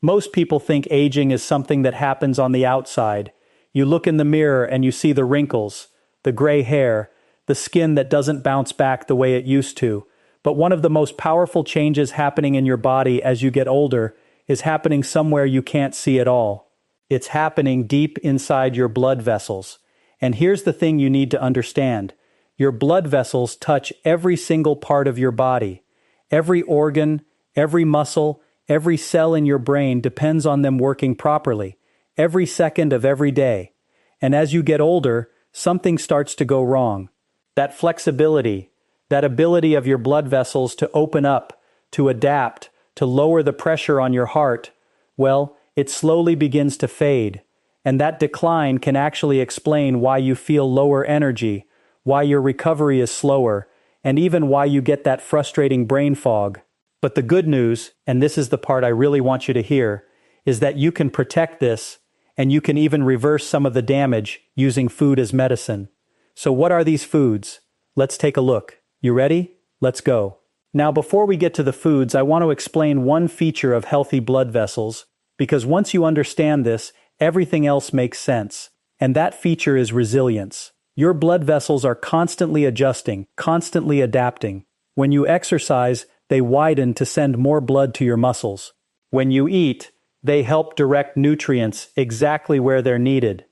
Most people think aging is something that happens on the outside. You look in the mirror and you see the wrinkles, the gray hair, the skin that doesn't bounce back the way it used to. But one of the most powerful changes happening in your body as you get older is happening somewhere you can't see at all. It's happening deep inside your blood vessels. And here's the thing you need to understand. Your blood vessels touch every single part of your body. Every organ, every muscle, every cell in your brain depends on them working properly, every second of every day. And as you get older, something starts to go wrong. That flexibility, that ability of your blood vessels to open up, to adapt, to lower the pressure on your heart, well, it slowly begins to fade. And that decline can actually explain why you feel lower energy, why your recovery is slower, and even why you get that frustrating brain fog. But the good news, and this is the part I really want you to hear, is that you can protect this, and you can even reverse some of the damage using food as medicine. So what are these foods? Let's take a look. You ready? Let's go. Now before we get to the foods, I want to explain one feature of healthy blood vessels, because once you understand this, everything else makes sense. And that feature is resilience. Your blood vessels are constantly adjusting, constantly adapting. When you exercise, they widen to send more blood to your muscles. When you eat, they help direct nutrients exactly where they're needed.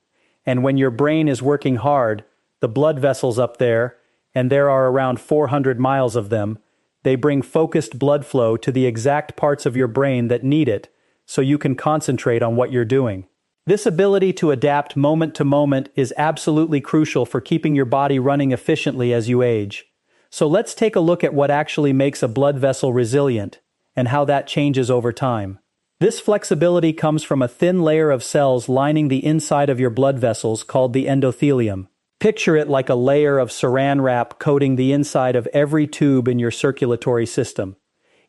And when your brain is working hard, the blood vessels up there, and there are around 400 miles of them, they bring focused blood flow to the exact parts of your brain that need it, so you can concentrate on what you're doing. This ability to adapt moment to moment is absolutely crucial for keeping your body running efficiently as you age. So let's take a look at what actually makes a blood vessel resilient, and how that changes over time. This flexibility comes from a thin layer of cells lining the inside of your blood vessels called the endothelium. Picture it like a layer of saran wrap coating the inside of every tube in your circulatory system.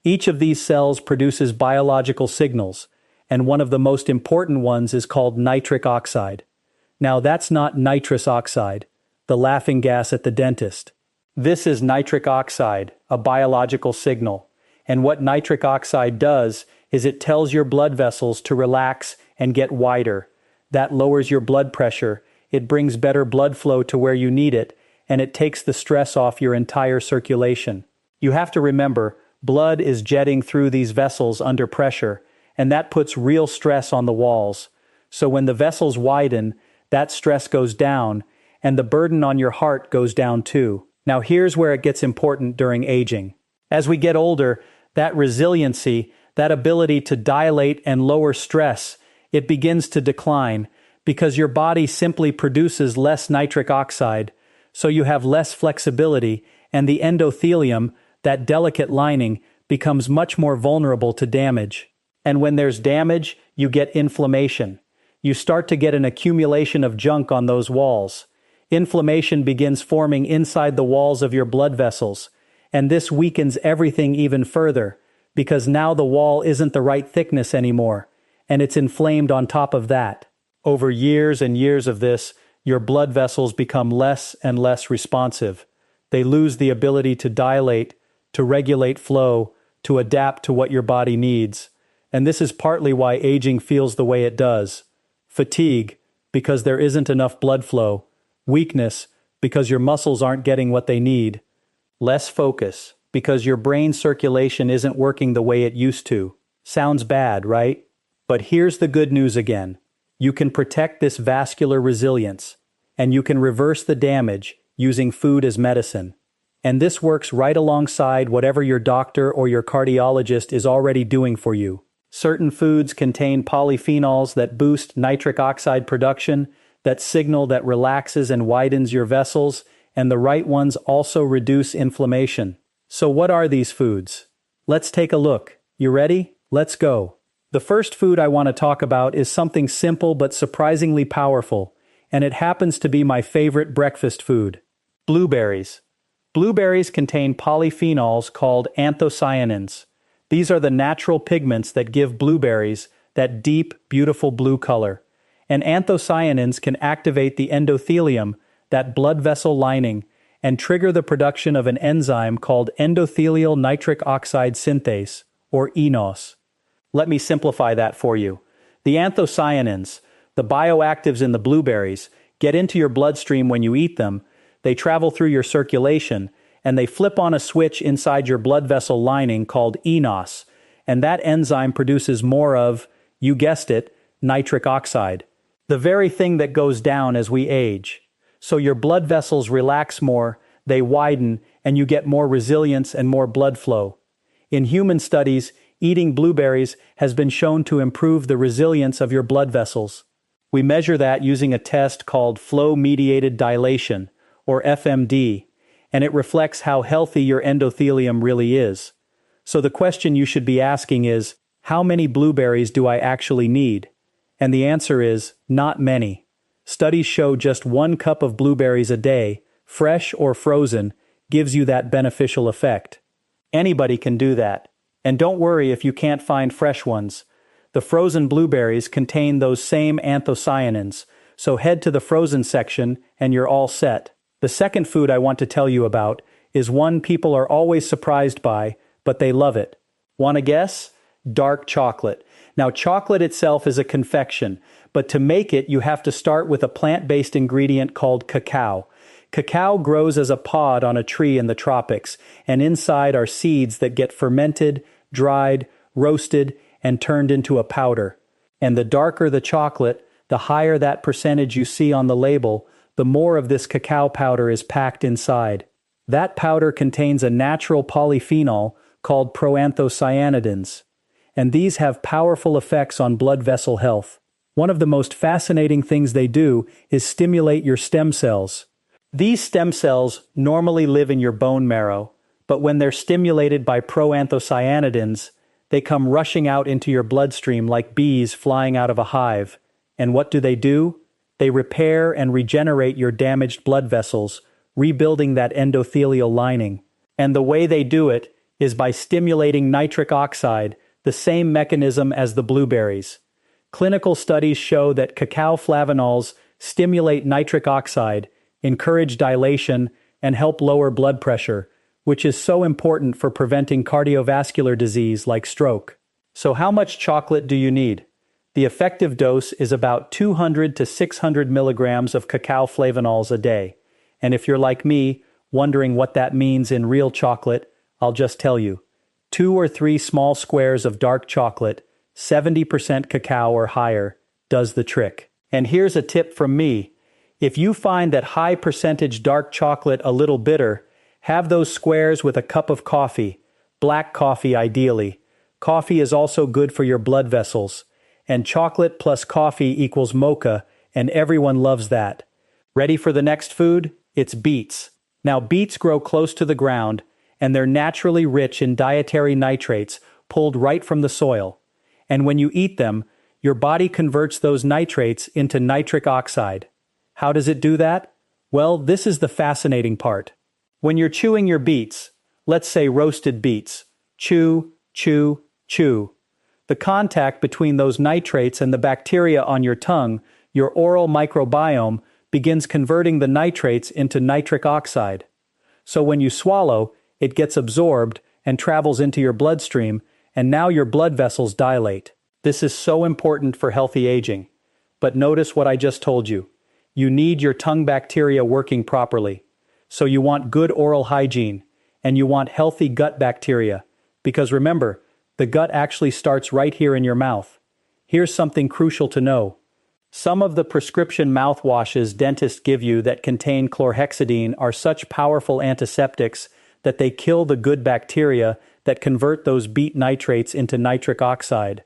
Each of these cells produces biological signals, and one of the most important ones is called nitric oxide. Now that's not nitrous oxide, the laughing gas at the dentist. This is nitric oxide, a biological signal. And what nitric oxide does is it tells your blood vessels to relax and get wider. That lowers your blood pressure, it brings better blood flow to where you need it, and it takes the stress off your entire circulation. You have to remember, blood is jetting through these vessels under pressure, and that puts real stress on the walls. So when the vessels widen, that stress goes down, and the burden on your heart goes down too. Now here's where it gets important during aging. As we get older, that resiliency, that ability to dilate and lower stress, it begins to decline because your body simply produces less nitric oxide, so you have less flexibility, and the endothelium, that delicate lining, becomes much more vulnerable to damage. And when there's damage, you get inflammation. You start to get an accumulation of junk on those walls. Inflammation begins forming inside the walls of your blood vessels, and this weakens everything even further, because now the wall isn't the right thickness anymore, and it's inflamed on top of that. Over years and years of this, your blood vessels become less and less responsive. They lose the ability to dilate, to regulate flow, to adapt to what your body needs. And this is partly why aging feels the way it does. Fatigue, because there isn't enough blood flow. Weakness, because your muscles aren't getting what they need. Less focus, because your brain circulation isn't working the way it used to. Sounds bad, right? But here's the good news again. You can protect this vascular resilience, and you can reverse the damage using food as medicine. And this works right alongside whatever your doctor or your cardiologist is already doing for you. Certain foods contain polyphenols that boost nitric oxide production, that signal that relaxes and widens your vessels, and the right ones also reduce inflammation. So what are these foods? Let's take a look. You ready? Let's go. The first food I want to talk about is something simple but surprisingly powerful, and it happens to be my favorite breakfast food. Blueberries. Blueberries contain polyphenols called anthocyanins. These are the natural pigments that give blueberries that deep, beautiful blue color. And anthocyanins can activate the endothelium, that blood vessel lining, and trigger the production of an enzyme called endothelial nitric oxide synthase, or eNOS. Let me simplify that for you. The anthocyanins, the bioactives in the blueberries, get into your bloodstream when you eat them, they travel through your circulation, and they flip on a switch inside your blood vessel lining called eNOS, and that enzyme produces more of, you guessed it, nitric oxide. The very thing that goes down as we age. So your blood vessels relax more, they widen, and you get more resilience and more blood flow. In human studies, eating blueberries has been shown to improve the resilience of your blood vessels. We measure that using a test called flow-mediated dilation, or FMD, and it reflects how healthy your endothelium really is. So the question you should be asking is, how many blueberries do I actually need? And the answer is, not many. Studies show just 1 cup of blueberries a day, fresh or frozen, gives you that beneficial effect. Anybody can do that. And don't worry if you can't find fresh ones. The frozen blueberries contain those same anthocyanins, so head to the frozen section and you're all set. The second food I want to tell you about is one people are always surprised by, but they love it. Want to guess? Dark chocolate. Now, chocolate itself is a confection, but to make it, you have to start with a plant-based ingredient called cacao. Cacao grows as a pod on a tree in the tropics, and inside are seeds that get fermented, dried, roasted, and turned into a powder. And the darker the chocolate, the higher that percentage you see on the label, the more of this cacao powder is packed inside. That powder contains a natural polyphenol called proanthocyanidins, and these have powerful effects on blood vessel health. One of the most fascinating things they do is stimulate your stem cells. These stem cells normally live in your bone marrow, but when they're stimulated by proanthocyanidins, they come rushing out into your bloodstream like bees flying out of a hive. And what do? They repair and regenerate your damaged blood vessels, rebuilding that endothelial lining. And the way they do it is by stimulating nitric oxide, the same mechanism as the blueberries. Clinical studies show that cacao flavanols stimulate nitric oxide, encourage dilation, and help lower blood pressure, which is so important for preventing cardiovascular disease like stroke. So how much chocolate do you need? The effective dose is about 200 to 600 milligrams of cacao flavanols a day. And if you're like me, wondering what that means in real chocolate, I'll just tell you. 2 or 3 small squares of dark chocolate, 70% cacao or higher, does the trick. And here's a tip from me. If you find that high percentage dark chocolate a little bitter, have those squares with a cup of coffee, black coffee ideally. Coffee is also good for your blood vessels. And chocolate plus coffee equals mocha, and everyone loves that. Ready for the next food? It's beets. Now, beets grow close to the ground, and they're naturally rich in dietary nitrates pulled right from the soil. And when you eat them, your body converts those nitrates into nitric oxide. How does it do that? Well, this is the fascinating part. When you're chewing your beets, let's say roasted beets, chew, chew, chew. The contact between those nitrates and the bacteria on your tongue, your oral microbiome, begins converting the nitrates into nitric oxide. So when you swallow, it gets absorbed and travels into your bloodstream, and now your blood vessels dilate. This is so important for healthy aging. But notice what I just told you. You need your tongue bacteria working properly. So you want good oral hygiene, and you want healthy gut bacteria, because remember, the gut actually starts right here in your mouth. Here's something crucial to know. Some of the prescription mouthwashes dentists give you that contain chlorhexidine are such powerful antiseptics that they kill the good bacteria that convert those beet nitrates into nitric oxide.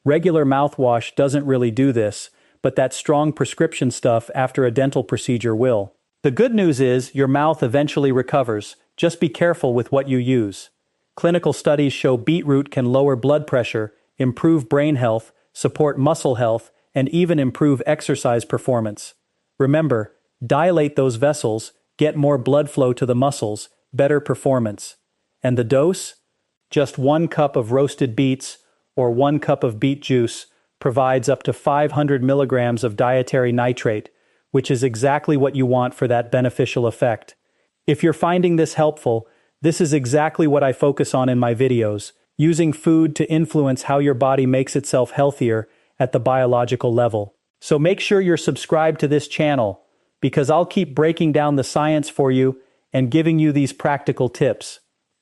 Regular mouthwash doesn't really do this, but that strong prescription stuff after a dental procedure will. The good news is your mouth eventually recovers. Just be careful with what you use. Clinical studies show beetroot can lower blood pressure, improve brain health, support muscle health, and even improve exercise performance. Remember, dilate those vessels, get more blood flow to the muscles, better performance. And the dose? Just 1 cup of roasted beets or 1 cup of beet juice provides up to 500 milligrams of dietary nitrate, which is exactly what you want for that beneficial effect. If you're finding this helpful, this is exactly what I focus on in my videos. using food to influence how your body makes itself healthier at the biological level. So make sure you're subscribed to this channel, because I'll keep breaking down the science for you and giving you these practical tips.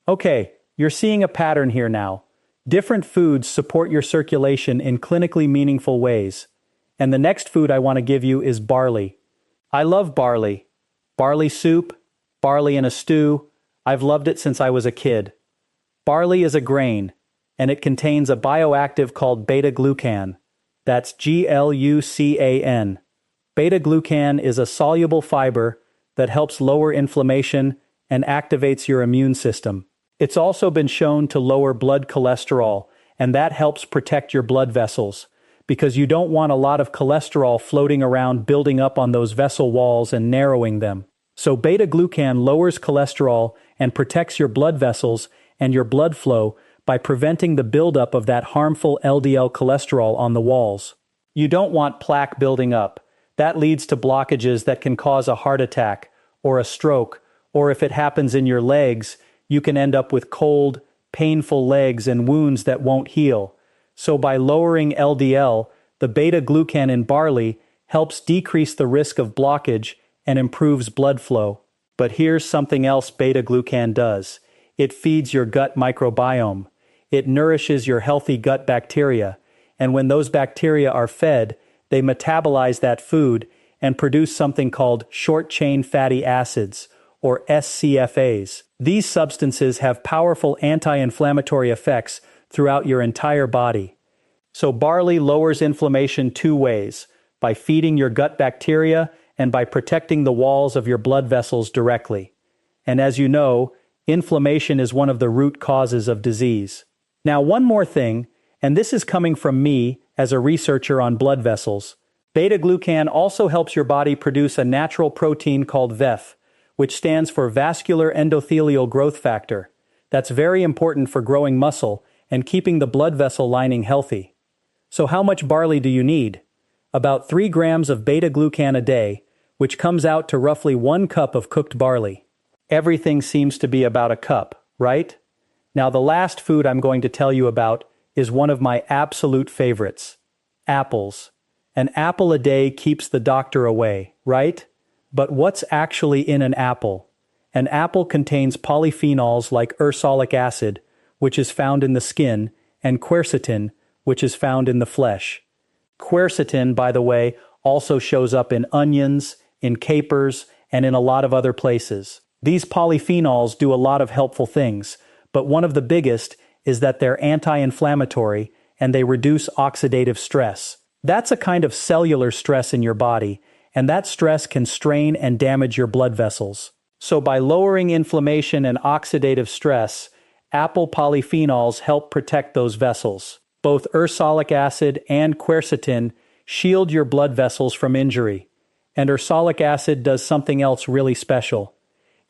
Okay, you're seeing a pattern here now. Different foods support your circulation in clinically meaningful ways. And the next food I want to give you is barley. I love barley. Barley soup, barley in a stew. I've loved it since I was a kid. Barley is a grain, and it contains a bioactive called beta-glucan. That's Glucan. Beta-glucan is a soluble fiber that helps lower inflammation and activates your immune system. It's also been shown to lower blood cholesterol, and that helps protect your blood vessels, because you don't want a lot of cholesterol floating around building up on those vessel walls and narrowing them. So beta-glucan lowers cholesterol and protects your blood vessels and your blood flow by preventing the buildup of that harmful LDL cholesterol on the walls. You don't want plaque building up. That leads to blockages that can cause a heart attack or a stroke, or if it happens in your legs, you can end up with cold, painful legs and wounds that won't heal. So by lowering LDL, the beta-glucan in barley helps decrease the risk of blockage and improves blood flow. But here's something else beta-glucan does. It feeds your gut microbiome. It nourishes your healthy gut bacteria, and when those bacteria are fed, they metabolize that food and produce something called short-chain fatty acids, or SCFAs. These substances have powerful anti-inflammatory effects throughout your entire body. So barley lowers inflammation two ways, by feeding your gut bacteria and by protecting the walls of your blood vessels directly. And as you know, inflammation is one of the root causes of disease. Now, one more thing, and this is coming from me as a researcher on blood vessels. Beta-glucan also helps your body produce a natural protein called VEF, which stands for Vascular Endothelial Growth Factor. That's very important for growing muscle and keeping the blood vessel lining healthy. So how much barley do you need? About 3 grams of beta-glucan a day, which comes out to roughly 1 cup of cooked barley. Everything seems to be about a cup, right? Now the last food I'm going to tell you about is one of my absolute favorites. Apples. An apple a day keeps the doctor away, right? But what's actually in an apple? An apple contains polyphenols like ursolic acid, which is found in the skin, and quercetin, which is found in the flesh. Quercetin, by the way, also shows up in onions, in capers, and in a lot of other places. These polyphenols do a lot of helpful things, but one of the biggest is that they're anti-inflammatory and they reduce oxidative stress. That's a kind of cellular stress in your body, and that stress can strain and damage your blood vessels. So by lowering inflammation and oxidative stress, apple polyphenols help protect those vessels. Both ursolic acid and quercetin shield your blood vessels from injury. And ursolic acid does something else really special.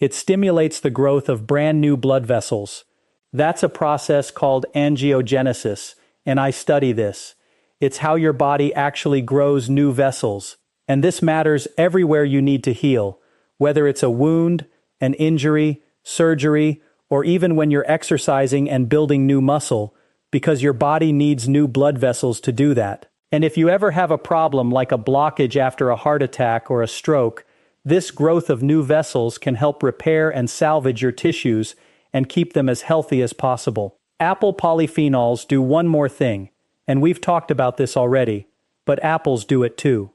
It stimulates the growth of brand new blood vessels. That's a process called angiogenesis, and I study this. It's how your body actually grows new vessels. And this matters everywhere you need to heal, whether it's a wound, an injury, surgery, or even when you're exercising and building new muscle, because your body needs new blood vessels to do that. And if you ever have a problem like a blockage after a heart attack or a stroke, this growth of new vessels can help repair and salvage your tissues and keep them as healthy as possible. Apple polyphenols do one more thing, and we've talked about this already, but apples do it too.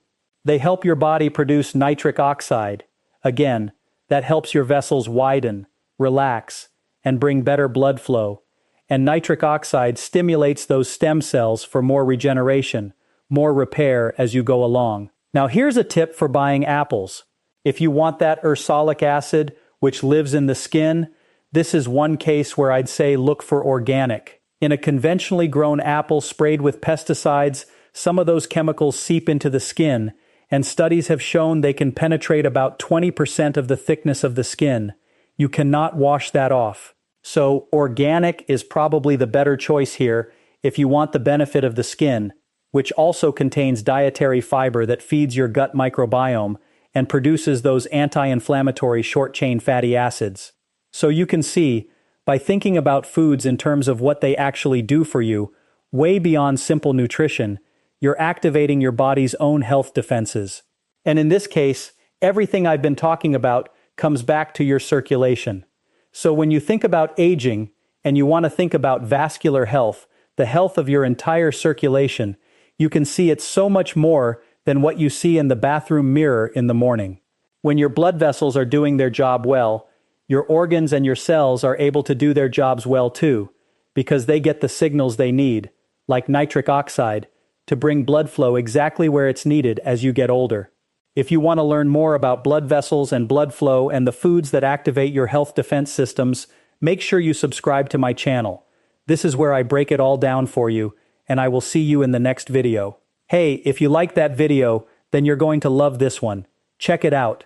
They help your body produce nitric oxide. Again, that helps your vessels widen, relax, and bring better blood flow. And nitric oxide stimulates those stem cells for more regeneration, more repair as you go along. Now here's a tip for buying apples. If you want that ursolic acid, which lives in the skin, this is one case where I'd say look for organic. In a conventionally grown apple sprayed with pesticides, some of those chemicals seep into the skin, and studies have shown they can penetrate about 20% of the thickness of the skin. You cannot wash that off. So organic is probably the better choice here if you want the benefit of the skin, which also contains dietary fiber that feeds your gut microbiome and produces those anti-inflammatory short-chain fatty acids. So you can see, By thinking about foods in terms of what they actually do for you, way beyond simple nutrition, you're activating your body's own health defenses. And in this case, everything I've been talking about comes back to your circulation. So when you think about aging, and you want to think about vascular health, the health of your entire circulation, you can see it's so much more than what you see in the bathroom mirror in the morning. When your blood vessels are doing their job well, your organs and your cells are able to do their jobs well too, because they get the signals they need, like nitric oxide, to bring blood flow exactly where it's needed as you get older. If you want to learn more about blood vessels and blood flow and the foods that activate your health defense systems, make sure you subscribe to my channel. This is where I break it all down for you, and I will see you in the next video. Hey, if you like that video, then you're going to love this one. Check it out.